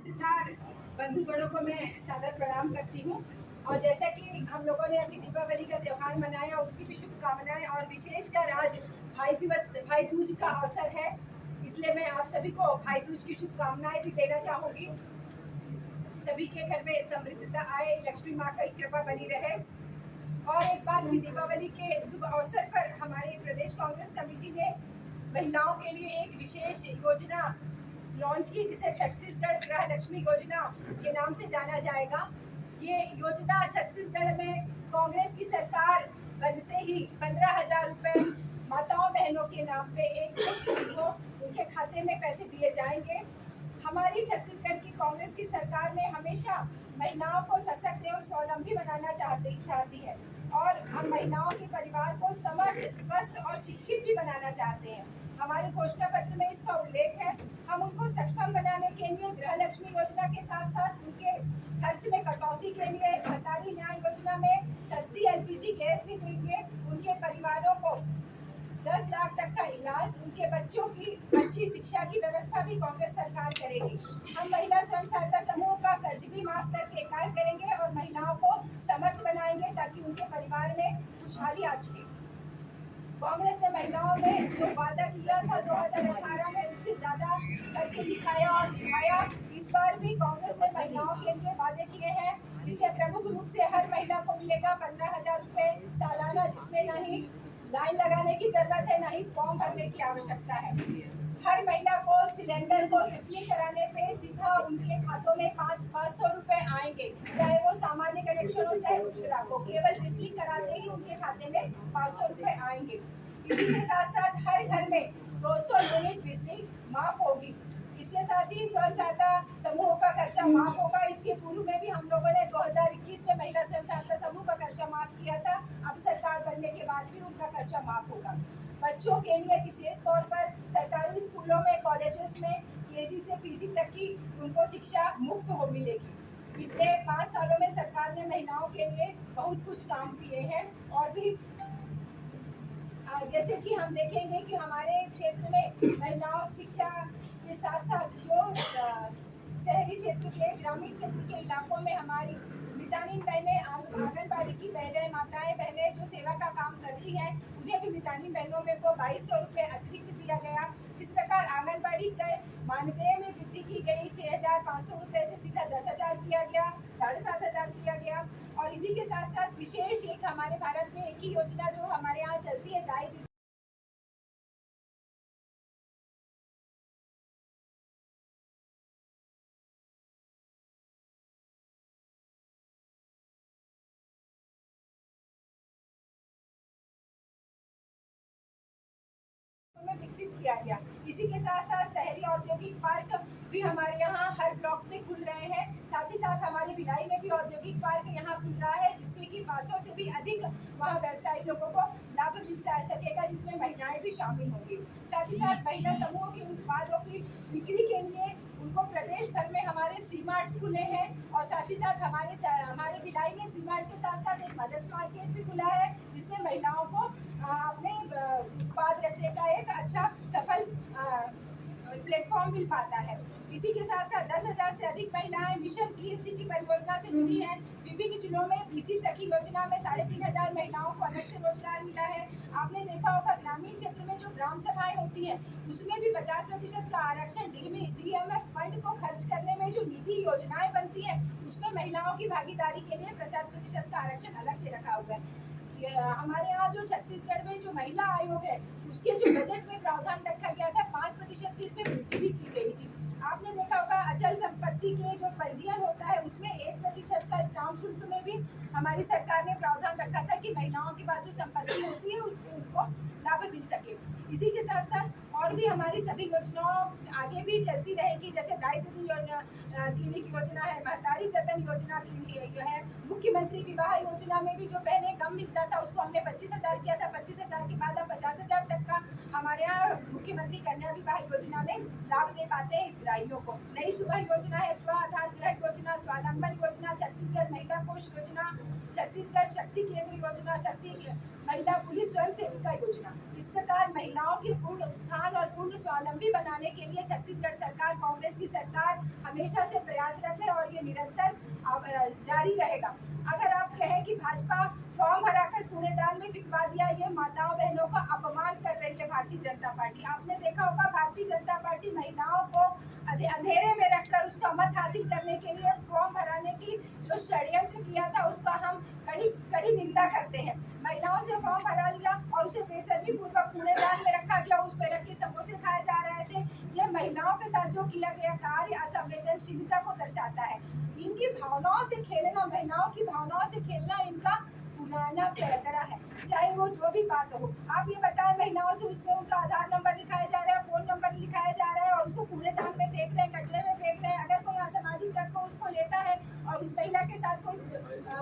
पत्रकार बंधुगणों को मैं सादर प्रणाम करती हूँ। और जैसा कि हम लोगों ने अभी दीपावली का त्यौहार मनाया, उसकी भी शुभकामनाएं। और विशेषकर आज भाई दूज का अवसर है, इसलिए मैं आप सभी को भाई दूज की शुभकामनाएं भी देना चाहूंगी। सभी के घर में समृद्धता आए, लक्ष्मी माँ की कृपा बनी रहे। और एक बात की, दीपावली के शुभ अवसर पर हमारी प्रदेश कांग्रेस कमेटी ने महिलाओं के लिए एक विशेष योजना लॉन्च की, जिसे छत्तीसगढ़ गृह लक्ष्मी योजना के नाम से जाना जाएगा। ये योजना छत्तीसगढ़ में कांग्रेस की सरकार बनते ही 15,000 रुपए माताओं बहनों के नाम पे एक को उनके खाते में पैसे दिए जाएंगे। हमारी छत्तीसगढ़ की कांग्रेस की सरकार ने हमेशा महिलाओं को सशक्त एवं स्वावलंबी बनाना चाहती है, और हम महिलाओं के परिवार को समर्थ, स्वस्थ और शिक्षित भी बनाना चाहते हैं। हमारे घोषणा पत्र में इसका उल्लेख है। हम उनको सक्षम बनाने के लिए गृह लक्ष्मी योजना के साथ साथ उनके खर्च में कटौती के लिए महतारी न्याय योजना में सस्ती एलपीजी गैस भी देंगे। उनके परिवारों को 10 लाख तक का इलाज, उनके बच्चों की अच्छी शिक्षा की व्यवस्था भी कांग्रेस सरकार करेगी। हम महिला स्वयं सहायता समूह का कर्ज भी माफ करके कार्य करेंगे और महिलाओं को समर्थ बनाएंगे, ताकि उनके परिवार में खुशहाली आ चुके। कांग्रेस ने महिलाओं ने जो वादा किया था 2018 में, उससे ज्यादा करके दिखाया और दिखाया। इस बार भी कांग्रेस ने महिलाओं के लिए वादे किए हैं। इसमें प्रमुख रूप से हर महिला को मिलेगा 15,000 रुपए सालाना, जिसमें न ही लाइन लगाने की जरूरत है, न ही फॉर्म भरने की आवश्यकता है। हर महिला को सिलेंडर को रिफिलिंग कराने पे सीधा उनके खातों में 500 रुपए आएंगे, चाहे वो सामान्य कनेक्शन हो चाहे उज्ज्वला को। केवल रिफिलिंग कराते ही उनके खाते में 500 रुपए आएंगे। इसी के साथ साथ हर घर में 200 यूनिट बिजली माफ होगी। इसके साथ ही स्वयं सहायता समूहों का खर्चा माफ होगा। इसके पूर्व में भी हम लोगों ने 2021 में महिला स्वयं सहायता समूह का खर्चा माफ किया था। अब सरकार बनने के बाद भी उनका खर्चा माफ होगा। बच्चों के लिए विशेष तौर पर सरकारी स्कूलों में, कॉलेजेस में केजी से पीजी तक की उनको शिक्षा मुफ्त हो मिलेगी। पिछले 5 सालों में सरकार ने महिलाओं के लिए बहुत कुछ काम किए हैं। और भी जैसे कि हम देखेंगे कि हमारे क्षेत्र में महिलाओं शिक्षा के साथ साथ जो शहरी क्षेत्र के, ग्रामीण क्षेत्र के इलाकों में हमारी मितानिन बहनें, आंगनबाड़ी की बहनें, माताएं बहनें जो सेवा का काम करती हैं, उन्हें भी मितानिन बहनों में को 2200 रुपए अतिरिक्त दिया गया। इस प्रकार आंगनबाड़ी के मानदेय में वृद्धि की गई। 6,500 रुपए से सीधा 10,000 किया गया, 7,500 किया गया। और इसी के साथ साथ विशेष एक हमारे भारत में एक ही योजना जो हमारे यहाँ चलती है, दाई दीदी में विकसित किया गया। इसी के साथ साथ शहरी औद्योगिक पार्क भी हमारे यहाँ हर ब्लॉक में खुल रहे हैं। साथ ही साथ हमारे भिलाई में भी औद्योगिक पार्क यहाँ खुल रहा है, जिसमें कि 500 से भी अधिक वहाँ व्यवसायी लोगों को लाभ मिल सकेगा, जिसमें महिलाएं भी शामिल होंगी। साथ ही साथ महिला समूह के उत्पादों की बिक्री के लिए उनको प्रदेश भर में हमारे सी मार्ट खुले हैं। और साथ ही साथ हमारे भिलाई में सी मार्ट के साथ साथ एक मदर्स मार्केट भी खुला है, जिसमें महिलाओं को अपने उत्पाद रखने का एक अच्छा सफल प्लेटफॉर्म मिल पाता है। इसी के साथ साथ 10,000 से अधिक महिलाएं मिशन क्लीन सिटी परियोजना से जुड़ी हैं। विभिन्न जिलों में बीसी सखी योजना में 3,500 महिलाओं को अलग से रोजगार मिला है। आपने देखा होगा ग्रामीण क्षेत्र में जो ग्राम सभाएं होती है, उसमें भी 50% का आरक्षण डीएमएफ फंड को खर्च करने में जो निधि योजनाएं बनती है, उसमें महिलाओं की भागीदारी के लिए 50% का आरक्षण अलग से रखा हुआ है। हमारे यहाँ जो छत्तीसगढ़ में जो महिला आयोग है, उसके जो बजट में प्रावधान रखा गया था, 5% की इसमें वृद्धि भी की गई थी। आपने देखा होगा अचल संपत्ति के जो पंजीयन होता है, उसमें 1% का स्टाम्प शुल्क में भी हमारी सरकार ने प्रावधान रखा था कि महिलाओं के पास जो संपत्ति होती है उसमें उनको लाभ मिल सके। इसी के साथ साथ और भी हमारी सभी योजनाओं आगे भी चलती रहेगी, जैसे दाई दीदी योजना, क्लिनिक योजना है, महतारी जतन योजना है, मुख्यमंत्री विवाह योजना में भी जो पहले कम मिलता था उसको हमने 25,000 किया था। 25,000 के बाद अब 50,000 तक का हमारे यहाँ मुख्यमंत्री कन्या विवाह योजना में लाभ दे पाते हैं हितग्राहियों को। नई सुबह योजना है, स्व आधार गृह योजना, स्वावलंबन योजना, छत्तीसगढ़ महिला कोष योजना, छत्तीसगढ़ शक्ति केंद्र योजना, शक्ति महिला पुलिस स्वयं सेविका योजना। इस प्रकार महिलाओं की पूर्ण उत्थान और पूर्ण स्वावलंबी बनाने के लिए छत्तीसगढ़ सरकार, कांग्रेस की सरकार हमेशा से प्रयासरत है और ये निरंतर जारी रहेगा। अगर आप कहें कि भाजपा फॉर्म भराकर कूड़ेदान में फिकवा दिया, ये माताओं बहनों का अपमान कर रही है भारतीय जनता पार्टी। आपने देखा होगा भारतीय जनता पार्टी महिलाओं को अंधेरे में रखकर उसका मत हासिल करने के लिए फॉर्म भराने की जो षड्यंत्र किया था उसका हम कड़ी निंदा करते हैं। महिलाओं से फॉर्म भरा लिया और उसे बेसब्री पूर्वक कूड़ेदान में रखा गया, उस पर रख के समोसे खाए जा रहे थे। ये महिलाओं के साथ जो किया गया कार्य असंवेदनशीलता को दर्शाता है। इनकी भावनाओं से खेलना, महिलाओं की भावनाओं से खेलना इनका पुराना पैतरा है, चाहे वो जो भी बात हो। आप ये बताएं, महिलाओं से उसमें उनका आधार नंबर लिखाया जा रहा है, फोन नंबर लिखाया जा रहा है और उसको कूड़ेदान में फेंक रहे हैं, कचरे में फेंक रहे हैं। अगर कोई असामाजिक तत्व उसको लेता है और उस महिला के साथ कोई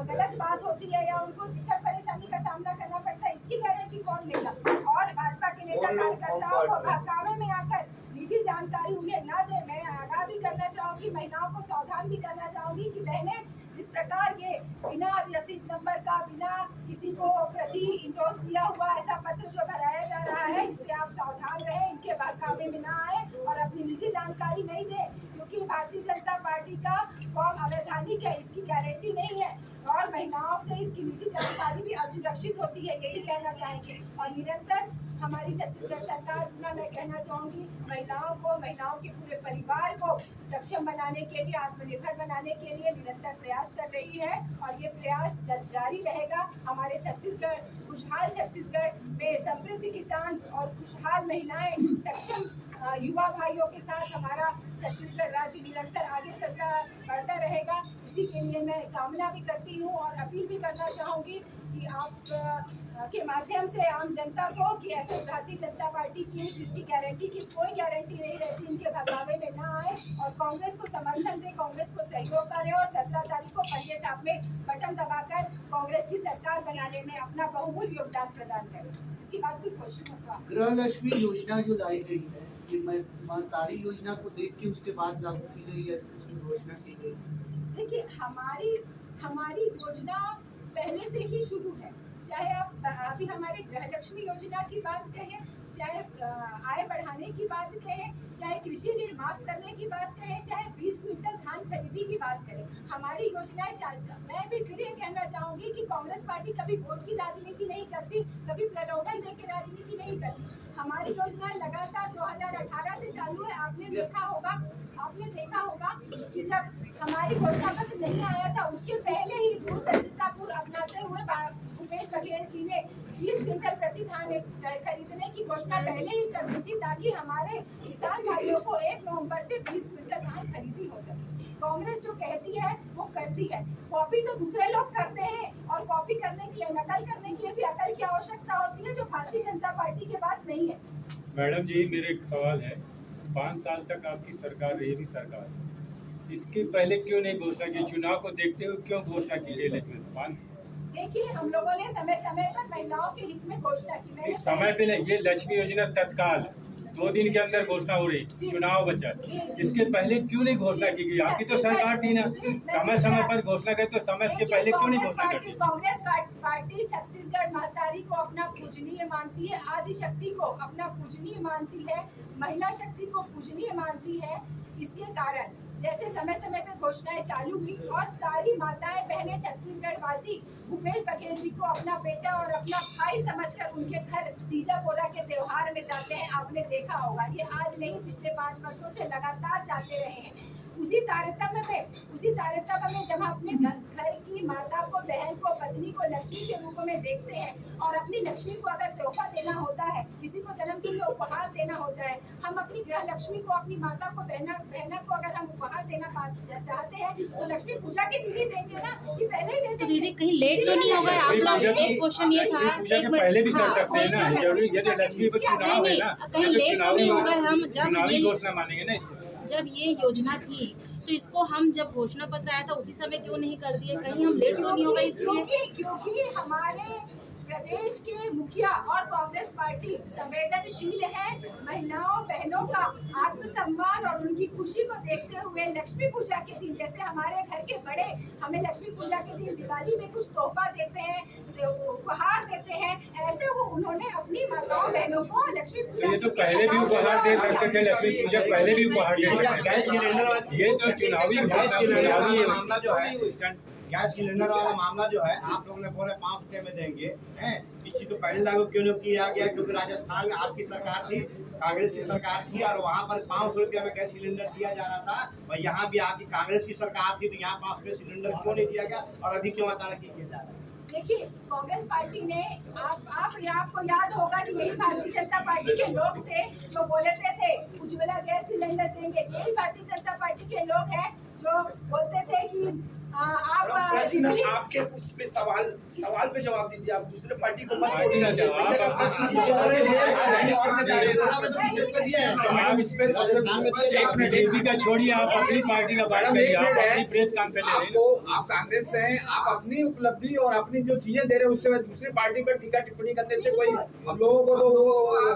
गलत बात होती है या उनको दिक्कत परेशानी का सामना करना पड़ता है, इसकी गारंटी कौन लेगा? और भाजपा के नेता कार्यकर्ताओं को बहकावे में आकर निजी जानकारी उन्हें न दे। मैं आगाह भी करना चाहूंगी, महिलाओं को सावधान भी करना चाहूंगी कि बहनें, जिस प्रकार ये बिना रसीद नंबर का, बिना किसी को प्रति इंडोर्स किया हुआ ऐसा पत्र जो भराया जा रहा है, इससे आप सावधान रहें, इनके बहकावे में ना आए और अपनी निजी जानकारी नहीं दे, क्योंकि भारतीय जनता पार्टी का फॉर्म अवैधानिक है, इसकी गारंटी नहीं है और महिलाओं से इसकी निजी जानकारी भी असुरक्षित होती है, ये भी कहना चाहेंगे। और निरंतर हमारी छत्तीसगढ़ सरकार, मैं कहना चाहूंगी, महिलाओं के पूरे परिवार को सक्षम बनाने के लिए, आत्मनिर्भर बनाने के लिए निरंतर प्रयास कर रही है और ये प्रयास जारी रहेगा। हमारे छत्तीसगढ़, खुशहाल छत्तीसगढ़ में समृद्ध किसान और खुशहाल महिलाएं, सक्षम युवा भाइयों के साथ हमारा छत्तीसगढ़ राज्य निरंतर आगे बढ़ता रहेगा। इसी के लिए मैं कामना भी करती हूँ और अपील भी करना चाहूँगी कि आप के माध्यम से आम जनता को कि ऐसे भारतीय जनता पार्टी की जिसकी गारंटी की कोई गारंटी नहीं रहती, इनके भगावे में ना आए और कांग्रेस को समर्थन दे, कांग्रेस को सहयोग करे और 17 तारीख को पंजे छाप में बटन दबाकर कांग्रेस की सरकार बनाने में अपना बहुमूल्य योगदान प्रदान करे। इसकी बात कोई क्वेश्चन होगा? गृह लक्ष्मी योजना जो लाई गई है, ये महतारी योजना को देख के उसके बाद लागू की गई है, उसकी घोषणा की गई। देखिए, हमारी योजना पहले से ही शुरू है, चाहे आप अभी हमारे गृह लक्ष्मी योजना की बात कहें, चाहे आय बढ़ाने की बात कहें, चाहे कृषि ऋण माफ करने की बात कहें, चाहे 20 क्विंटल धान खरीदी की बात करें, हमारी योजनाएं मैं भी फिर ये कहना चाहूंगी कि कांग्रेस पार्टी कभी वोट की राजनीति नहीं करती, कभी प्रलोभन दे के राजनीति नहीं करती। हमारी योजनाएं लगातार 2018 से चालू है। आपने देखा होगा कि जब हमारी घोषणा पत्र नहीं आया था, उसके पहले ही दूरदर्शितापूर्व अपनाते हुए भूपेश बघेल जी ने 20 क्विंटल प्रति धान खरीदने की घोषणा पहले ही कर दी थी, ताकि हमारे किसान भाइयों को 1 नवंबर से 20 क्विंटल धान खरीदी हो सके। कांग्रेस जो कहती है वो करती है, कॉपी तो दूसरे लोग करते हैं और कॉपी करने के लिए, नकल करने के लिए भी अकल की आवश्यकता होती है, जो भारतीय जनता पार्टी के पास नहीं है। मैडम जी, मेरे एक सवाल है, 5 साल तक आपकी सरकार रही थी, सरकार इसके पहले क्यों नहीं घोषणा की? चुनाव को देखते हुए क्यों घोषणा की गई? लेकिन देखिए, हम लोगों ने समय समय पर महिलाओं के हित में घोषणा की। समय पे नहीं, ये लक्ष्मी योजना तत्काल 2 दिन के अंदर घोषणा हो रही, चुनाव बचा, इसके पहले क्यों नहीं घोषणा की गई? आपकी तो सरकार थी ना, समय पर घोषणा करे तो समय के पहले क्यों नहीं घोषणा करती? कांग्रेस पार्टी छत्तीसगढ़ महतारी को अपना पूजनीय मानती है, आदि शक्ति को अपना पूजनीय मानती है, महिला शक्ति को पूजनीय मानती है। इसके कारण जैसे समय समय पे घोषणाएं चालू हुई और सारी माताएं बहनें छत्तीसगढ़ वासी भूपेश बघेल जी को अपना बेटा और अपना भाई समझकर उनके घर तीजा पोरा के त्योहार में जाते हैं। आपने देखा होगा, ये आज नहीं, पिछले 5 वर्षों से लगातार जाते रहे हैं। उसी तारतम्य में जब हम अपने घर की माता को, बहन को, पत्नी को लक्ष्मी के रूप में देखते हैं और अपनी लक्ष्मी को अगर तोहफा देना होता है, किसी को जन्मदिन में उपहार देना होता है, हम अपनी गृह लक्ष्मी को, अपनी माता को, बहना को अगर हम उपहार देना चाहते हैं तो लक्ष्मी पूजा के दिन ही देंगे ना, कि पहले ही दे देंगे। दीदी, कहीं लेट तो नहीं होगा? आप लोग, एक क्वेश्चन ये था, एक पहले भी कर सकते हैं ना, जरूरी यदि लक्ष्मी को चुनाव है ना, कहीं लेट तो नहीं होगा? हम चुनावी घोषणा मानेंगे ना इसको। जब ये योजना थी तो इसको हम जब घोषणा पत्र आया था उसी समय क्यों नहीं कर दिए? कहीं हम लेट तो नहीं होगा इसलिए? क्योंकि हमारे प्रदेश के मुखिया और कांग्रेस पार्टी संवेदनशील है। महिलाओं बहनों का आत्मसम्मान और उनकी खुशी को देखते हुए लक्ष्मी पूजा के दिन, जैसे हमारे घर के बड़े हमें लक्ष्मी पूजा के दिन दिवाली में कुछ तोहफा देते हैं, उपहार देते हैं, ऐसे वो उन्होंने अपनी माताओं बहनों को लक्ष्मी पूजा ये तो पहले भी उपहार दे सकते थे, लक्ष्मी पूजा पहले भी उपहार दे सकते थे। गैस सिलेंडर, ये तो चुनावी मामला जो है, गैस सिलेंडर वाला मामला जो है, आप लोगों ने बोले 5 रुपए में देंगे, हैं? इस चीज को पहले लागू क्यों नहीं किया गया? क्योंकि राजस्थान में आपकी सरकार थी, कांग्रेस की सरकार थी, और वहाँ पर 500 रुपये में गैस सिलेंडर दिया जा रहा था, और यहाँ भी आपकी कांग्रेस की सरकार थी, तो यहाँ 5 रुपये सिलेंडर क्यों नहीं दिया गया, और अभी क्यों अचानक किया जा रहा है? देखिए, कांग्रेस पार्टी ने आपको याद होगा कि यही भारतीय जनता पार्टी के लोग थे जो बोलते थे उज्ज्वला गैस सिलेंडर देंगे। यही भारतीय जनता पार्टी के लोग हैं जो बोलते थे कि आप आपके उस पे सवाल पे जवाब दीजिए। आप दूसरे पार्टी को मत पार्टी का जवाब आप इस पे एक मिनट एपी का छोड़िए, आप अपनी पार्टी का बात करिए, आप अपनी प्रेस कॉन्फ्रेंस ले रहे हैं। आप कांग्रेस से हैं, आप अपनी उपलब्धि और अपनी जो चीजें दे रहे हैं उससे दूसरी पार्टी पर टीका टिप्पणी करने से कोई हम लोगों को तो वो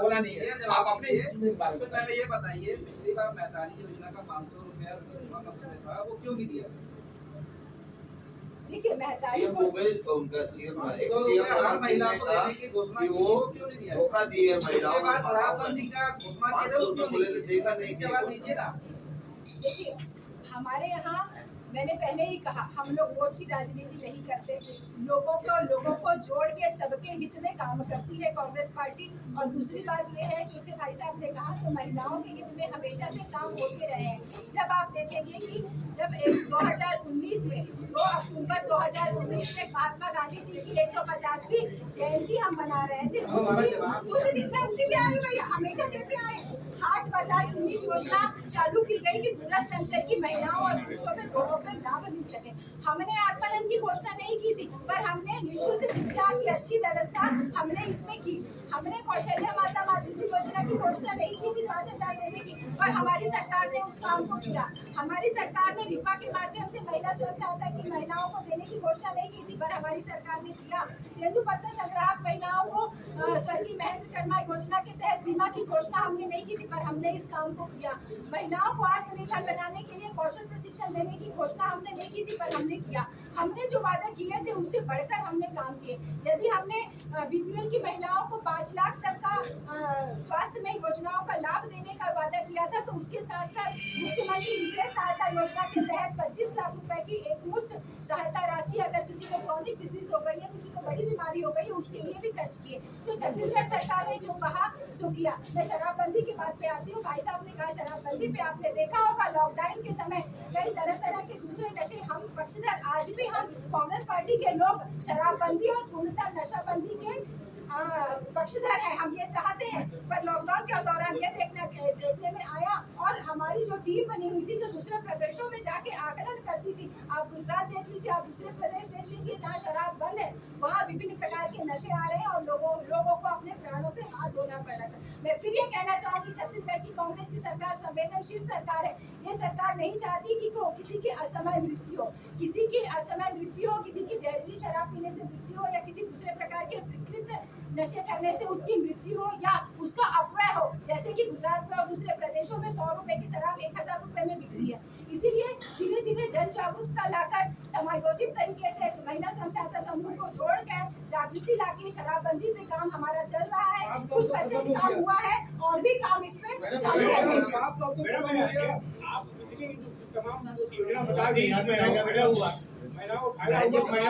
होना नहीं है। आप अपने सबसे पहले ये बताइए, पिछली बार मैदानी योजना का 500 रुपया था, वो क्यों नहीं दिया? देखिए, महतारी को उनका महिला को देने की घोषणा की, वो क्यों नहीं दिया? धोखा दिए महिलाओं के बाद शराबबंदी का घोषणा की, वो क्यों नहीं दिया? जवाब दीजिए ना। देखिए, हमारे यहाँ मैंने पहले ही कहा, हम लोग वोट की राजनीति नहीं करते। लोगों को जोड़ के सबके हित में काम करती है कांग्रेस पार्टी। और दूसरी बात ये है, जैसे भाई साहब ने कहा, तो महिलाओं के हित में हमेशा से काम होते रहे हैं। जब आप देखेंगे कि जब 2019 में 2 अक्टूबर 2019 में महात्मा गांधी जी की 150वीं जयंती हम मना रहे थे, उसी दिन में उसी में भैया हमेशा देते आए। हाट बाजार क्लिनिक योजना चालू की गई कि दूरस्थ अंचल की महिलाओं और पुरुषों में दोनों पे लाभ मिल सके। हमने आत्मनन की घोषणा नहीं की थी, पर हमने निःशुल्क शिक्षा की अच्छी व्यवस्था हमने इसमें की। हमने कौशल्या माता मातृत्व योजना की घोषणा नहीं की थी 5000 देने की, पर हमारी सरकार ने उस काम को किया। हमारी सरकार ने रिपा के माध्यम से महिला स्वयं सहायता की महिलाओं को देने की घोषणा नहीं की थी, पर हमारी सरकार ने किया। तेंदुपत्ता संग्राहक महिलाओं को स्वर्गीय महेंद्र कर्मा योजना के तहत बीमा की घोषणा हमने नहीं की थी, पर हमने इस काम को किया। महिलाओं को आत्मनिर्भर बनाने के लिए कौशल प्रशिक्षण देने की घोषणा हमने नहीं की थी, पर हमने किया। हमने जो वादा किए थे उससे बढ़कर हमने काम किए। यदि हमने बीपीएल की महिलाओं को 5 लाख तक का स्वास्थ्य में योजनाओं का लाभ देने का वादा किया था, तो उसके साथ साथ मुख्यमंत्री विशेष सहायता योजना के तहत 25 लाख रुपए की एक मुश्त सहायता राशि अगर किसी को क्रॉनिक डिजीज हो गई है, किसी को बड़ी बीमारी हो गई है, उसके लिए भी खर्च किए। तो छत्तीसगढ़ सरकार ने जो कहा सो किया। मैं शराबबंदी की बात पे आती हूँ। भाई साहब ने कहा शराबबंदी पे आपने देखा होगा लॉकडाउन के समय कई तरह के दूसरे नशे, हम पक्षधर, आज भी हम कांग्रेस पार्टी के लोग शराबबंदी और पूर्णतः नशाबंदी के पक्षधर है। हम ये चाहते हैं, पर लॉकडाउन के दौरान ये देखने में आया, और हमारी जो टीम बनी हुई थी जो दूसरे प्रदेशों में जाके आकलन करती थी, आप गुजरात देख लीजिए, आप दूसरे प्रदेश देख लीजिए, जहाँ शराब बंद है वहाँ विभिन्न प्रकार के नशे आ रहे हैं और लोगों को अपने प्राणों से हाथ धोना पड़ रहा था। मैं फिर ये कहना चाहूँगी, छत्तीसगढ़ की कांग्रेस की सरकार संवेदनशील सरकार है। ये सरकार नहीं चाहती कि किसी की असमय मृत्यु हो, किसी की असमय मृत्यु हो, किसी की जहरीली शराब पीने से मृत्यु हो, या किसी दूसरे प्रकार के विकृत नशे करने से उसकी मृत्यु हो, या उसका अपव्यय हो, जैसे कि गुजरात में और दूसरे प्रदेशों में 100 रुपए की शराब 1000 रुपए में बिक्री है। इसीलिए धीरे धीरे जन जागरूकता लाकर समायोजित तरीके से महिला स्वयं सहायता समूह को जोड़कर जागृति लाके शराबबंदी पे काम हमारा चल रहा है। कुछ पैसे काम हुआ है और भी काम इसमें चालू है। आप तमाम योजना बता दी, महिलाओं को फायदा हुआ,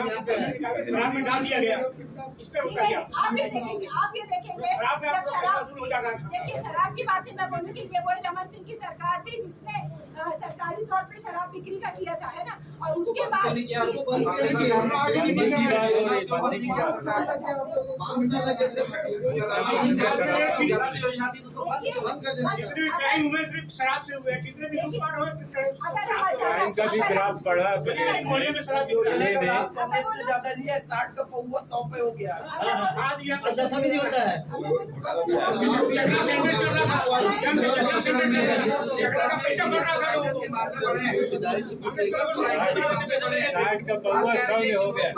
शराब में डाल दिया गया, इस पे उठा गया। आप ये देखेंगे शराब में आपका पैसा वसूल हो जा रहा था। देखिए, शराब की बातें मैं बोलूँ कि ये वही रमन सिंह की सरकार थी जिसने सरकारी तौर पे शराब बिक्री का किया था, है ना। और उसके बाद शराब से हुए, जितने भी लूटपाट हुए, टाइम का भी ग्राफ बढ़ा मोहल्ले में शराब कांग्रेस ने ज्यादा लिया, 60 का पौवा 100 पे हो गया। अच्छा समझ होता है। सेंटर चल रहा था, पैसा बढ़ रहा था। 60 का पौवा 100 में हो गया।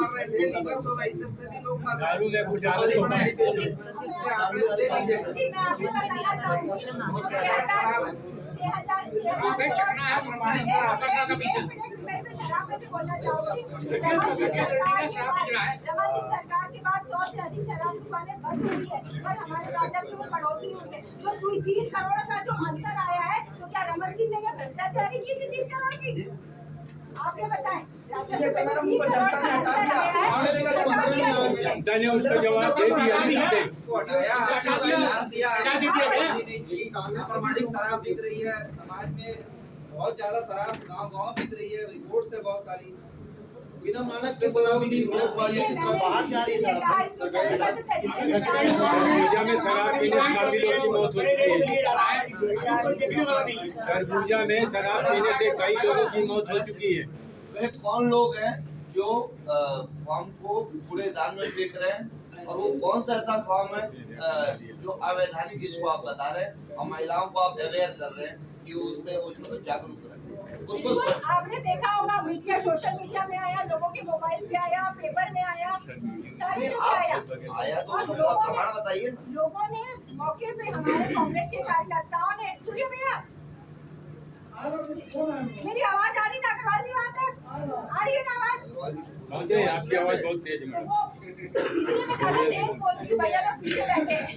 दारू में कुछ आदत हो गई। जी मैं आपको बताना चाहूंगी 6,000 मैं तो शराब पे भी बोलना चाहूंगी रमन सिंह सरकार के बाद 100 से अधिक शराब दुकानें बंद हुई है पर हमारे राजस्व में बढ़ोतरी हुई है। जो 3 करोड़ का जो अंतर आया है तो क्या रमन सिंह ने ये भ्रष्टाचारी की थी 3 करोड़ की? आप ये बताएं राजस्व में 3 करोड़ का अंतर आया है जनता ने उसका जवाब दे दिया। प्रमाणिक शराब बिक रही है समाज में, बहुत ज्यादा शराब गांव बिक रही है, रिपोर्ट से बहुत सारी बिना मानक के शराब नहीं बाहर जा रही है। खरबूजा में शराब पीने से काफी लोगों की मौत हो चुकी है। खरबूजा में शराब पीने से कई लोगों की मौत हो चुकी है। वे कौन लोग हैं जो फॉर्म को कूड़ेदान में फेंक रहे हैं, और वो कौन सा ऐसा फॉर्म है जो अवैधानिक, जिसको आप बता रहे हैं और महिलाओं को आप अवेयर कर रहे हैं कि वो उसमें जागरूक करें? उसको आपने देखा होगा मीडिया, सोशल मीडिया में आया, लोगों के मोबाइल पे आया, पेपर में आया, सारी जगह आया तो उसको प्रमाण बताइए। लोगों ने मौके पे हमारे कांग्रेस के कार्यकर्ताओं ने सूर्य भैया मेरी आवाज आ रही ना अग्रवाल जी वहाँ तक आ रही है ना आवाज? आपकी आवाज बहुत तेज है मैडम। इसलिए मैं ज्यादा तेज बोल रही हूँ, भैया लोग पीछे बैठे हैं।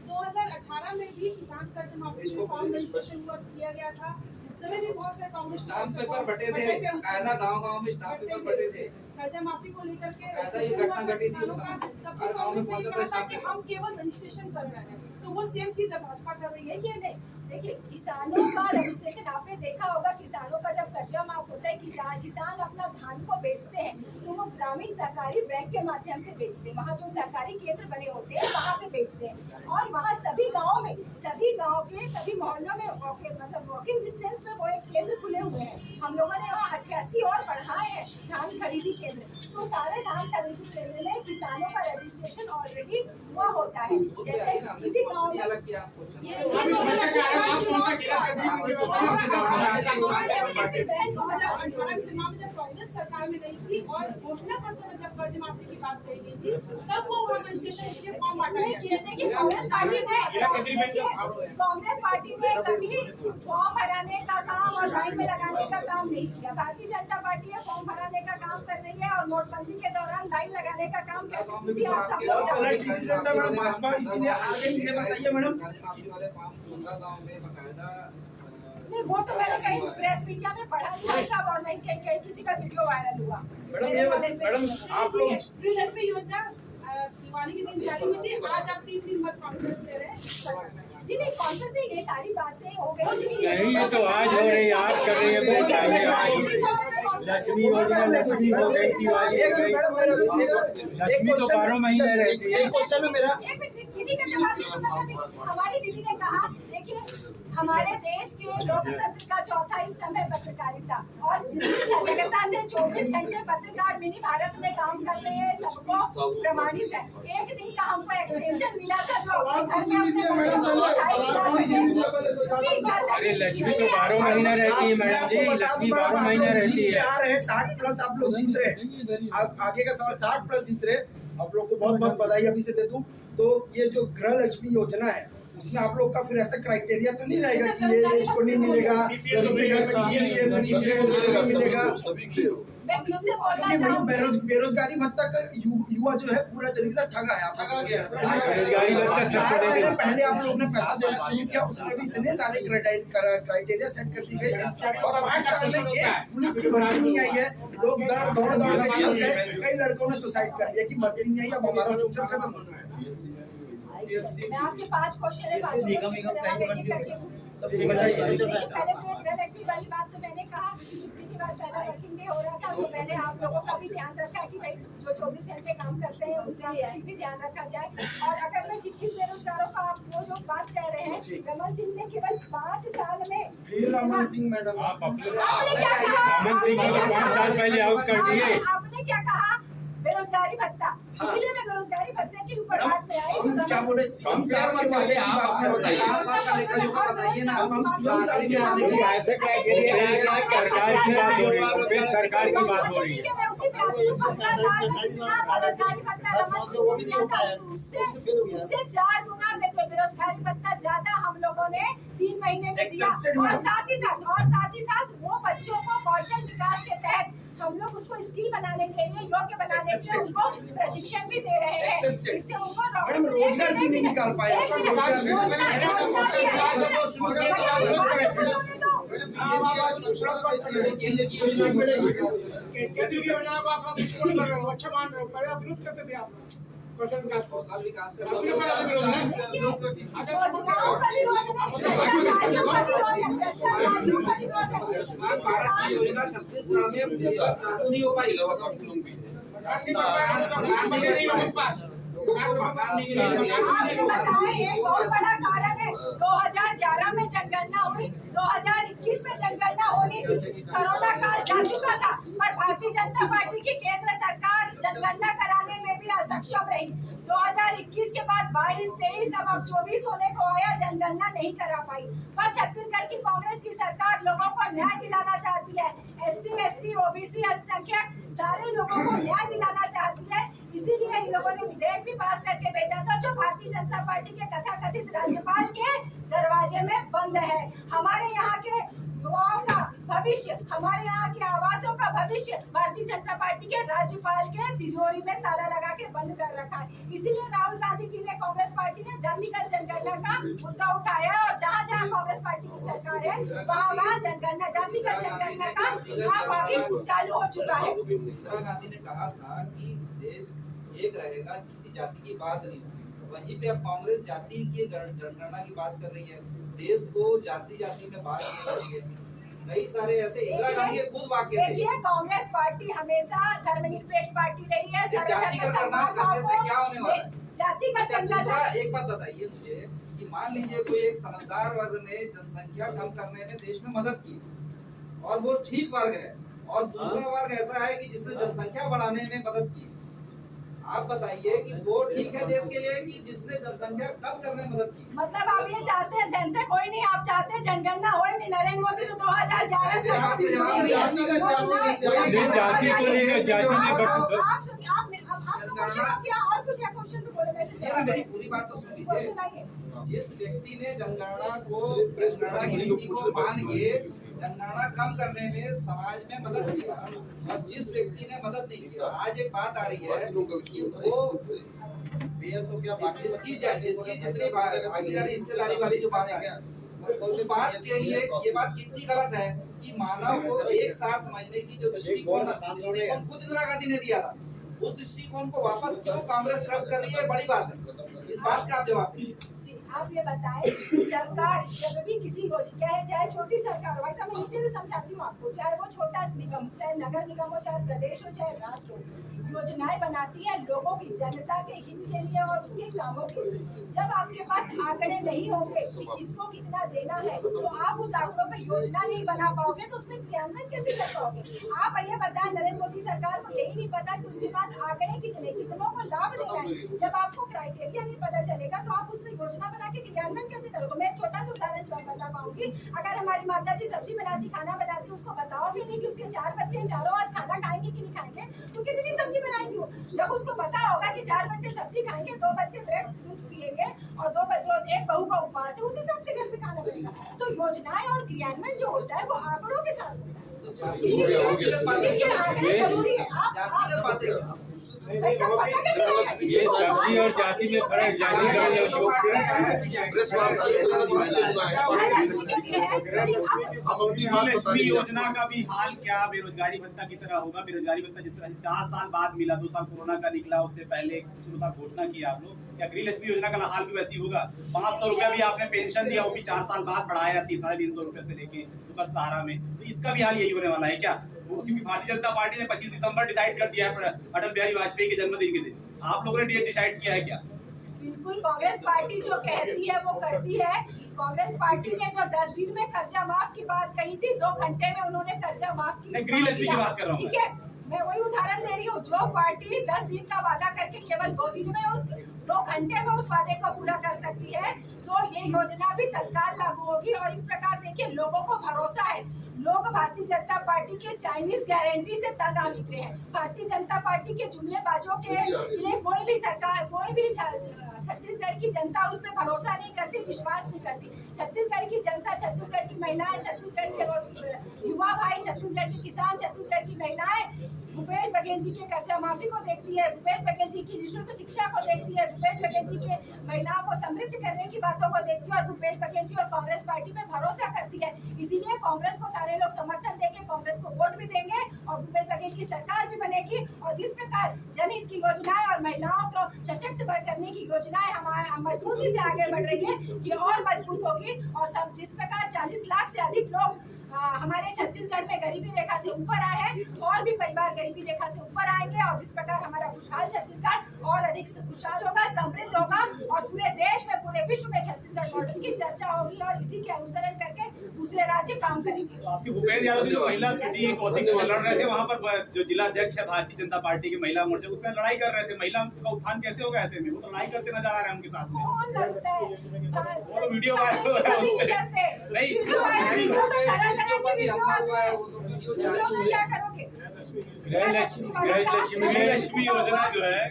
2018 में भी किसान कर्ज माफी के फॉर्म रजिस्ट्रेशन किया गया था। इस समय भी बहुत से कांग्रेस स्टाम्प पेपर बटे थे, कायदा गांव में स्टाम्प पेपर बटे थे, कर्ज माफी को लेकर के ये घटना घटी थी। तब भी कांग्रेस ने कहा था कि हम केवल रजिस्ट्रेशन कर रहे हैं, तो वो सेम चीज भाजपा कर रही है कि नहीं? देखिए किसानों का रजिस्ट्रेशन आपने देखा होगा, किसानों का जब कर्जा माफ होता है कि किसान अपना धान को बेचते हैं तो वो ग्रामीण सहकारी बैंक के माध्यम से बेचते हैं। वहाँ जो सहकारी केंद्र बने होते हैं वहाँ पे बेचते हैं, और वहाँ सभी गाँव में, सभी गाँव के सभी मोहल्लों में वॉकिंग डिस्टेंस में वो एक केंद्र खुले हुए हैं। हम लोगों ने वहाँ 88 और बढ़ाए हैं धान खरीदी केंद्र। तो सारे धान खरीदी केंद्र में किसानों का रजिस्ट्रेशन ऑलरेडी हुआ होता है। जैसे किसी गाँव में कांग्रेस सरकार में नहीं थी और घोषणा पत्र में जब कर्ज माफी की बात कही गई थी तब वो रजिस्ट्रेशन के फॉर्म बांटा गया। देखिए कांग्रेस पार्टी ने कभी फॉर्म भराने का काम और लाइन में लगाने का काम नहीं किया। भारतीय जनता पार्टी है फॉर्म भराने का काम कर रही है, और नोटबंदी के दौरान लाइन लगाने का काम कैसे की थी आप सब लोग भाजपा इसीलिए आगे मुझे बताइए मैडम। नहीं वो तो मैंने कहीं प्रेस मीडिया में पढ़ा था सब, और नहीं कहीं किसी का वीडियो वायरल हुआ। मैडम आप लोग गृहलक्ष्मी योजना दिवाली के दिन जारी हुई थी, आज आप 3 दिन बाद कॉन्फ्रेंस दे रहे हैं। जी नहीं कॉन्फ्रेंस में ये सारी बातें हो गई। नहीं ये तो आज हो रही है, आप कर रही है बहुत पहले आई। लक्ष्मी योजना लक्ष्मी हो गई, दिवाली हो गई, लक्ष्मी तो 12 महीने रहती है। क्वेश्चन है मेरा, एक दीदी का जवाब हमारी दीदी ने कहा, देखिए हमारे देश के लोकतंत्र का चौथा स्तंभ है पत्रकारिता, और जितनी सजगता से 24 घंटे पत्रकार मिनी भारत में काम करते हैं सबको प्रमाणित है। एक दिन का हमको एक्सटेंशन मिला था जो अरे लक्ष्मी तो 12 महीना रहती है मैडम जी, लक्ष्मी 12 महीना रहती है। 60+ आप लोग जीत रहे, आगे का सवाल 60+ जीत रहे, आप लोग को बहुत बहुत बधाई अभी से दे दूं। तो ये जो गृह लक्ष्मी योजना है उसमें आप लोग का फिर ऐसा क्राइटेरिया तो नहीं रहेगा कि ये इसको नहीं मिलेगा, बेरोजगारी भत्ता का युवा जो है पूरा तरीके से ठगा है, पहले आप लोग ने पैसा देना शुरू किया, उसमें भी इतने सारे क्राइटेरिया सेट कर दी गई, और 5 साल में एक पुलिस की भर्ती नहीं आई है। लोग दौड़ के जल गए, कई लड़कों ने सुसाइड कर लिया कि भर्ती नहीं आई, अब हमारा फ्यूचर खत्म हो गया। मैं आपके 5 क्वेश्चन है, पहले तो ये गृहलक्ष्मी वाली बात तो मैंने कहा, छुट्टी के बाद पहला वर्किंग डे हो रहा था, तो मैंने आप लोगों का भी ध्यान रखा कि भाई जो 24 घंटे काम करते हैं उसका भी ध्यान रखा जाए। और अगर मैं शिक्षित बेरोजगारों का आप वो जो बात कह रहे हैं, रमन सिंह ने केवल 5 साल में, रमन सिंह मैडम आपने क्या कहा, 5 साल पहले आउट कर दिए। आपने क्या कहा, बेरोजगारी भत्ता, इसीलिए मैं बेरोजगारी भत्ते के ऊपर बात में आई। क्या बोले सीएम साहब के वादे की बात कर रहे हैं। 5 साल का लेखा जोखा बताइए ना। हम सीएम साहब के वादे की ऐसे क्राइटेरिया लगाया सरकार की बात हो रही है, फिर सरकार की बात हो रही है। मैं उसी पे आती हूँ, 15 साल में कितना बेरोजगारी भत्ता उससे 4 गुना बेरोजगारी भत्ता ज्यादा हम लोगों ने 3 महीने में दिया। और साथ ही साथ वो बच्चों को कौशल विकास के तहत हम लोग उसको स्किल बनाने के लिए, योग्य बनाने के लिए उनको प्रशिक्षण भी दे रहे हैं। इससे उनको मैडम रोजगार क्यों नहीं निकाल पाए? केंद्र की योजना को आप लोग सपोर्ट कर रहे हो, अच्छा मान रहे हो, पहले आप विरोध करते थे आप लोग कौशल विकास को। भारत की योजना छत्तीसगढ़ में लागू नहीं हो पाई। आपको बताएं, एक बहुत बड़ा कारण है 2011 में जनगणना हुई, 2021 में जनगणना होनी थी, कोरोना काल जा चुका था, पर भारतीय जनता पार्टी की केंद्र सरकार जनगणना कराने में भी असक्षम रही। 2021 के बाद 22, 23 अब 24 होने को आया, जनगणना नहीं करा पाई। पर छत्तीसगढ़ की कांग्रेस की सरकार लोगों को न्याय दिलाना चाहती है। SC, ST, OBC अल्पसंख्यक सारे लोगों को न्याय दिलाना चाहती है। इसीलिए इन लोगों ने विधेयक भी पास करके भेजा था, जो भारतीय जनता पार्टी के तथाकथित राज्यपाल के दरवाजे में बंद है। हमारे यहाँ के युवाओं का भविष्य, हमारे यहाँ के आवासों का भविष्य भारतीय जनता पार्टी के राज्यपाल के तिजोरी में ताला लगा के बंद कर रखा है। इसीलिए राहुल गांधी जी ने, कांग्रेस पार्टी ने जातिगत जनगणना का मुद्दा उठाया, और जहाँ जहाँ कांग्रेस पार्टी की सरकार है वहाँ जनगणना, जातिगत जनगणना का काम चालू हो चुका है। इंदिरा गांधी ने कहा था कि देश एक रहेगा, किसी जाति की बात नहीं होगी। वहीं पे अब कांग्रेस जाति की जनगणना की बात कर रही है, देश को जाति जाति में बात कर रही है। कई सारे ऐसे इंदिरा गांधी के खुद वाक्य थे। देखिए, कांग्रेस पार्टी हमेशा धर्मनिरपेक्ष पार्टी रही है। जाति का सम्मान करने से क्या होने वाला है? जाति का जनगणना। एक बात बताइए मुझे कि मान लीजिए कोई एक समझदार वर्ग ने जनसंख्या कम करने में देश में मदद की और वो ठीक वर्ग है, और दूसरा वर्ग ऐसा है कि जिसने जनसंख्या बढ़ाने में मदद की। आप बताइए कि वो ठीक है देश के लिए कि जिसने जनसंख्या कम करने में मदद की? मतलब आप ये चाहते हैं सेंसस कोई नहीं, आप चाहते हैं जनगणना हो ही नहीं। नरेंद्र मोदी तो 2011 से जाति तो नहीं है, जाति ने आपका क्वेश्चन हो गया, और कुछ है क्वेश्चन तो बोले। मेरी पूरी बात तो सुन लीजिए। जिस व्यक्ति ने जनगणना की नीति को मान के जनगणना कम करने में समाज में मदद किया, और जिस व्यक्ति ने मदद नहीं किया, आज एक बात आ रही है कि वो जिसकी जितनी भागीदारी, हिस्सेदारी वाली जो बात है, उस बात के लिए ये बात कितनी गलत है कि मानव को एक साथ समझने की जो दृष्टिकोण खुद इंदिरा गांधी ने दिया था, उस दृष्टिकोण को वापस क्यों कांग्रेस ट्रस्ट कर रही है? बड़ी बात है। इस बात का आप जवाब दीजिए। आप ये बताएं, सरकार जब भी किसी योजना, चाहे छोटी सरकार हो, ऐसा मैं नीचे से समझाती हूँ आपको, चाहे वो छोटा निगम, चाहे नगर निगम हो, चाहे प्रदेश हो, चाहे राष्ट्र हो, योजनाएं बनाती है लोगों की, जनता के हित के लिए और उसके कामों के लिए। जब आपके पास आंकड़े नहीं होंगे कि किसको कितना देना है, तो आप उस आंकड़ों पे योजना नहीं बना पाओगे, तो उसमें क्रियान्वयन कैसे कर पाओगे? आप ये बताएं, नरेंद्र मोदी सरकार को यही नहीं पता कि उसके पास आंकड़े कितनों को लाभ देना है। जब आपको क्राइटेरिया नहीं पता चलेगा तो आप उसमें योजना बना के क्रियान्वयन कैसे करोगे? मैं एक छोटा सा उदाहरण बता पाऊंगी। अगर हमारी माता जी सब्जी बनाती, खाना बनाती, उसको बताओगे नहीं कि उसके 4 बच्चे, चारों आज खाना खाएंगे कि नहीं खाएंगे, तो कितनी सब्जी बनाएंगे वो? जब उसको पता होगा कि 4 बच्चे सब्जी खाएंगे, 2 बच्चे दूध पिएंगे और 2 एक बहू का उपवास है, उस हिसाब से घर पे खाना बनेगा। तो योजनाएं और क्रियान्वयन जो होता है वो आंकड़ों के साथ होता है, इसीलिए आंकड़े जरूरी है। आप ये सब्जी और जाति में फर्क, जाति लक्ष्मी योजना का भी हाल क्या बेरोजगारी भत्ता की तरह होगा? बेरोजगारी भत्ता जिस तरह से 4 साल बाद मिला, 2 साल कोरोना का निकला, उससे पहले शुरू साल घोषणा किया आप लोग, क्या गृहलक्ष्मी योजना का हाल भी वैसी होगा? 500 रुपया भी आपने पेंशन दिया, वो भी 4 साल बाद बढ़ाया 350 रुपए से लेके सुखद सहारा में, तो इसका भी हाल यही होने वाला है क्या? क्योंकि भारतीय जनता पार्टी ने 25 दिसंबर डिसाइड कर दिया है अटल बिहारी वाजपेयी के जन्मदिन के दिन, आप लोगों ने डेट डिसाइड किया है क्या? बिल्कुल, कांग्रेस पार्टी जो कहती है वो करती है। कांग्रेस पार्टी ने जो 10 दिन में कर्जा माफ की बात कही थी, 2 घंटे में उन्होंने कर्जा माफ की। गृहलक्ष्मी की बात कर रहा हूँ, ठीक है, मैं वही उदाहरण दे रही हूँ। जो पार्टी 10 दिन का वादा करके केवल 2 दिन में 2 घंटे में उस वादे को पूरा कर सकती है, तो ये योजना भी तत्काल लागू होगी। और इस प्रकार देखिए, लोगों को भरोसा है, लोग भारतीय जनता पार्टी के चाइनीज गारंटी से तंग आ चुके हैं। भारतीय जनता पार्टी के जुमलेबाजों के लिए कोई भी सरकार, कोई भी छत्तीसगढ़ की जनता उस पर भरोसा नहीं करती, विश्वास नहीं करती। छत्तीसगढ़ की जनता, छत्तीसगढ़ की महिलाएं, छत्तीसगढ़ के युवा भाई, छत्तीसगढ़ के किसान, छत्तीसगढ़ की महिलाएं भूपेश बघेल जी के कर्जा माफी को देखती है, भूपेश बघेल जी की निःशुल्क शिक्षा को देखती है, भूपेश बघेल जी के महिलाओं को समृद्ध करने की बातों को देखती है और भूपेश बघेल जी और कांग्रेस पार्टी में भरोसा करती है। इसीलिए कांग्रेस को सारे लोग समर्थन देंगे, कांग्रेस को वोट भी देंगे और भूपेश बघेल की सरकार भी बनेगी। और जिस प्रकार जनहित की योजनाएं और महिलाओं को सशक्त करने की योजनाएं हमारे मजबूती से आगे बढ़ रही है, ये और मजबूत होगी। और सब जिस प्रकार 40 लाख से अधिक लोग हमारे छत्तीसगढ़ में गरीबी रेखा से ऊपर आए हैं, और भी परिवार गरीबी रेखा से ऊपर आएंगे। और जिस प्रकार हमारा खुशहाल छत्तीसगढ़ और अधिक खुशहाल होगा, समृद्ध होगा और पूरे देश में, पूरे विश्व में छत्तीसगढ़ मॉडल की चर्चा होगी और इसी के अनुसरण करके दूसरे राज्य काम करेंगे। आपके भूपेंद्र यादव जो महिला सिटी कौशिक से लड़ रहे थे, वहाँ पर जो जिला अध्यक्ष है भारतीय जनता पार्टी के महिला मोर्चे, उससे लड़ाई कर रहे थे। महिला का उत्थान कैसे होगा ऐसे में? वो तो लड़ाई करते नजर आ रहे हैं उनके साथ में। कौन लड़ता है? वो तो वीडियो वायरल हो रहा है उसपे। नहीं, क्या करोगे? गृहलक्ष्मी योजना जो है,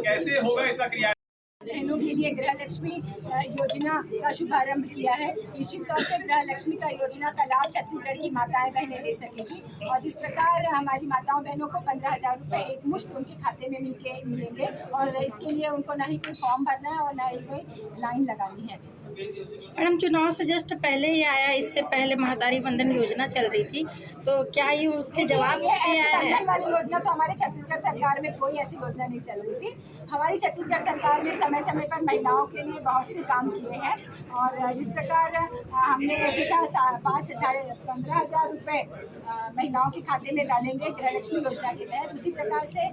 कैसे होगा इसका क्रिया? बहनों के लिए गृह लक्ष्मी योजना का शुभारंभ किया है। निश्चित तौर से गृह लक्ष्मी का योजना का लाभ छत्तीसगढ़ की माताएं बहनें ले सकेंगी। और जिस प्रकार हमारी माताओं बहनों को 15,000 रुपये एक मुश्त उनके खाते में मिलेंगे और इसके लिए उनको ना ही कोई फॉर्म भरना है और ना ही कोई लाइन लगानी है। मैडम, चुनाव से जस्ट पहले ही आया, इससे पहले महतारी बंधन योजना चल रही थी, तो क्या ये उसके जवाब में आया है? बंधन वाली योजना तो हमारे छत्तीसगढ़ सरकार में कोई ऐसी योजना नहीं चल रही थी। हमारी छत्तीसगढ़ सरकार ने समय समय पर महिलाओं के लिए बहुत से काम किए हैं। और जिस प्रकार हमने सीधा 5 से 15,500 रुपये महिलाओं के खाते में डालेंगे गृह लक्ष्मी योजना के तहत, उसी प्रकार से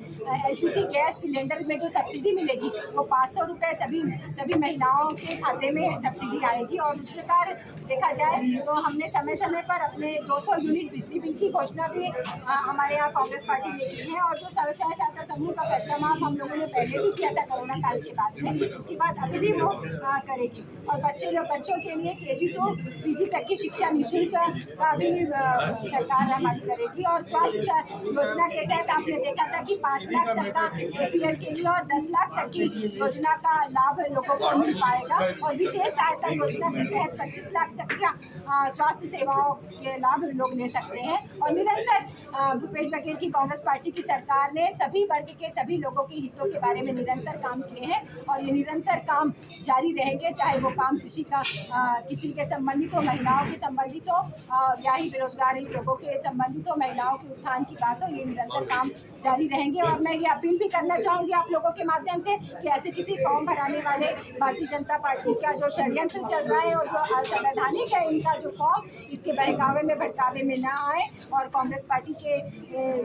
LPG गैस सिलेंडर में जो सब्सिडी मिलेगी वो 500 रुपये सभी महिलाओं के खाते में सब्सिडी आएगी। और इस प्रकार देखा जाए तो हमने समय समय पर अपने 200 यूनिट बिजली बिल की घोषणा भी हमारे यहाँ कांग्रेस पार्टी ने की है। और जो स्वयं सहायता समूह का कर्जा माफ हम लोगों ने पहले भी किया था कोरोना काल के बाद में, उसके बाद अभी भी वो करेगी। और बच्चों के लिए KG to PG तक की शिक्षा निःशुल्क का भी सरकार हमारी करेगी। और स्वास्थ्य योजना के तहत आपने देखा था कि 5 लाख तक का APL के लिए और 10 लाख तक की योजना का लाभ लोगों को मिल पाएगा। और विशेष सहायता योजना के तहत 25 लाख तक का स्वास्थ्य सेवाओं के लाभ लोग ले सकते हैं। और निरंतर भूपेश बघेल की कांग्रेस पार्टी की सरकार ने सभी वर्ग के सभी लोगों के हितों के बारे में निरंतर काम किए हैं और ये निरंतर काम जारी रहेंगे, चाहे वो काम किसी के संबंधित हो, महिलाओं के संबंधित हो या ही बेरोजगार लोगों के संबंधित हो, महिलाओं के उत्थान की बात हो, ये निरंतर काम जारी रहेंगे। और मैं ये अपील भी करना चाहूँगी आप लोगों के माध्यम से कि ऐसे किसी फॉर्म भराने वाले भारतीय जनता पार्टी का जो षड्यंत्र चल रहा है और जो असंवैधानिक है इनका जो फॉर्म, इसके बहकावे में भटकावे में ना आए और कांग्रेस पार्टी के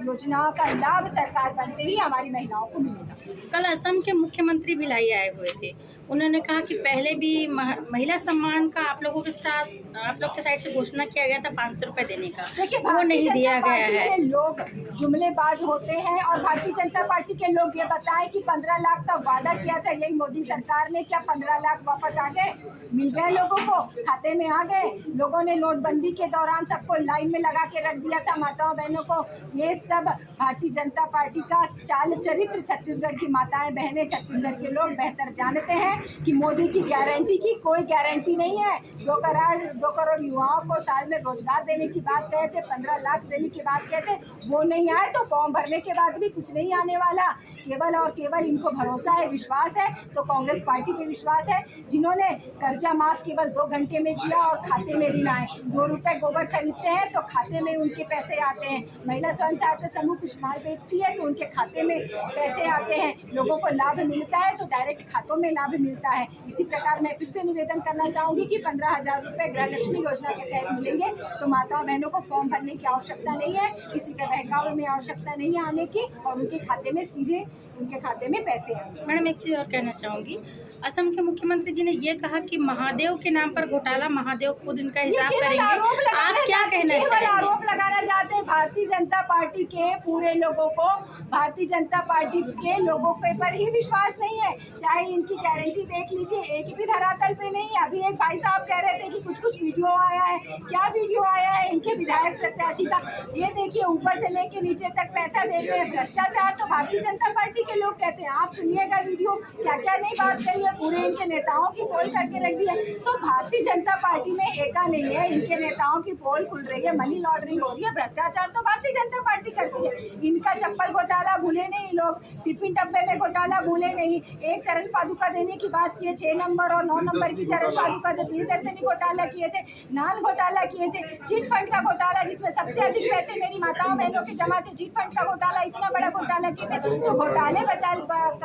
योजनाओं का लाभ सरकार बनते ही हमारी महिलाओं को मिलेगा। कल असम के मुख्यमंत्री भिलाई आए हुए थे, उन्होंने कहा कि पहले भी महिला सम्मान का आप लोग के साइड से घोषणा किया गया था 500 रुपये देने का, वो नहीं दिया गया है। लोग जुमलेबाज होते हैं और भारतीय जनता पार्टी के लोग ये बताएं कि 15 लाख का वादा किया था यही मोदी सरकार ने, क्या 15 लाख वापस आ गए? मिल गए लोगों को, खाते में आ गए? लोगों ने नोटबंदी के दौरान सबको लाइन में लगा के रख दिया था माताओं बहनों को। ये सब भारतीय जनता पार्टी का चाल चरित्र छत्तीसगढ़ की माताएं बहनें, छत्तीसगढ़ के लोग बेहतर जानते हैं कि मोदी की गारंटी की कोई गारंटी नहीं है। 2 करोड़ युवाओं को साल में रोजगार देने की बात कहे थे, 15 लाख देने की बात कहे थे, वो नहीं आए तो फॉर्म भरने के बाद भी कुछ नहीं आने वाला। केवल और केवल इनको भरोसा है, विश्वास है तो कांग्रेस पार्टी पे विश्वास है, जिन्होंने कर्जा माफ केवल 2 घंटे में किया और खाते में ऋण आए। 2 रुपए गोबर खरीदते हैं तो खाते में उनके पैसे आते हैं। महिला स्वयं सहायता समूह कुछ माल बेचती है तो उनके खाते में पैसे आते हैं। लोगों को लाभ मिलता है तो डायरेक्ट खातों में लाभ मिलता है। इसी प्रकार मैं फिर से निवेदन करना चाहूँगी कि 15,000 रुपये गृह लक्ष्मी योजना के तहत मिलेंगे तो माताओं बहनों को फॉर्म भरने की आवश्यकता नहीं है, किसी के बहकावे में आवश्यकता नहीं है आने की, और उनके खाते में सीधे उनके खाते में पैसे आएंगे। मैडम, एक चीज़ और कहना चाहूँगी, असम के मुख्यमंत्री जी ने ये कहा कि महादेव के नाम पर घोटाला, महादेव खुद इनका हिसाब करेंगे। आप क्या कहना चाहेंगे? आरोप लगाना चाहते हैं। भारतीय जनता पार्टी के पूरे लोगों को भारतीय जनता पार्टी के लोगों के पर ही विश्वास नहीं है। चाहे इनकी गारंटी देख लीजिए, एक भी धरातल पे नहीं है। अभी एक भाई साहब कह रहे थे कि कुछ वीडियो आया है, क्या वीडियो आया है इनके विधायक प्रत्याशी का? ये देखिए, ऊपर से लेके नीचे तक पैसा देते हैं। भ्रष्टाचार तो भारतीय जनता पार्टी के लोग कहते हैं। आप सुनिएगा वीडियो, क्या क्या नहीं बात कही है, पूरे इनके नेताओं की पोल करके रख दी है। तो भारतीय जनता पार्टी में एका नहीं है, इनके नेताओं की पोल खुल रही है, मनी लॉन्ड्रिंग हो रही है, भ्रष्टाचार तो भारतीय जनता पार्टी करती है। इनका चप्पल घोटाला भूले नहीं लोग, टिफिन डब्बे में घोटाला भूले नहीं। एक चरण पादुका देने की बात की है, 6 नंबर और 9 नंबर की चरण पादुका थे। प्रियदर्शनी घोटाला किए थे, नान घोटाला किए थे, चिट फंड का घोटाला जिसमें सबसे अधिक पैसे मेरी माताओं बहनों के जमा थे, चिट फंड का घोटाला, इतना बड़ा घोटाला किए थे। तो घोटाले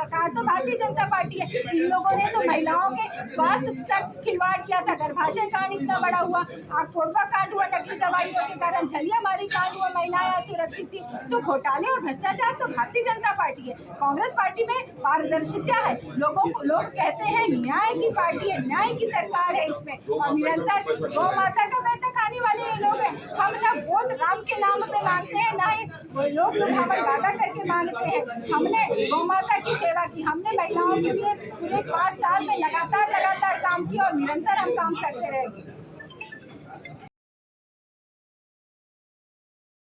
कार तो भारतीय जनता पार्टी है। इन लोगों ने तो महिलाओं के स्वास्थ्य तक खिलवाड़ किया था। गर्भाशय कांड इतना बड़ा हुआ, आगफोड़वा कांड हुआ नकली दवाइयों के कारण, झलियामारी कांड हुआ, महिलाएं असुरक्षित थी। तो घोटाले और भ्रष्टाचार तो भारतीय जनता पार्टी है। कांग्रेस पार्टी में पारदर्शिता है। लोग कहते हैं न्याय की पार्टी है, न्याय की सरकार है इसमें, और निरंतर गौ माता का पैसा खाने वाले ये लोग हैं। हम ना वोट राम के नाम पे मांगते हैं, ना ही वो लोग हमें वादा करके मांगते हैं। हमने गौ माता की सेवा की, हमने महिलाओं के लिए पूरे 5 साल में लगातार काम किया और निरंतर हम काम करते रहेंगे।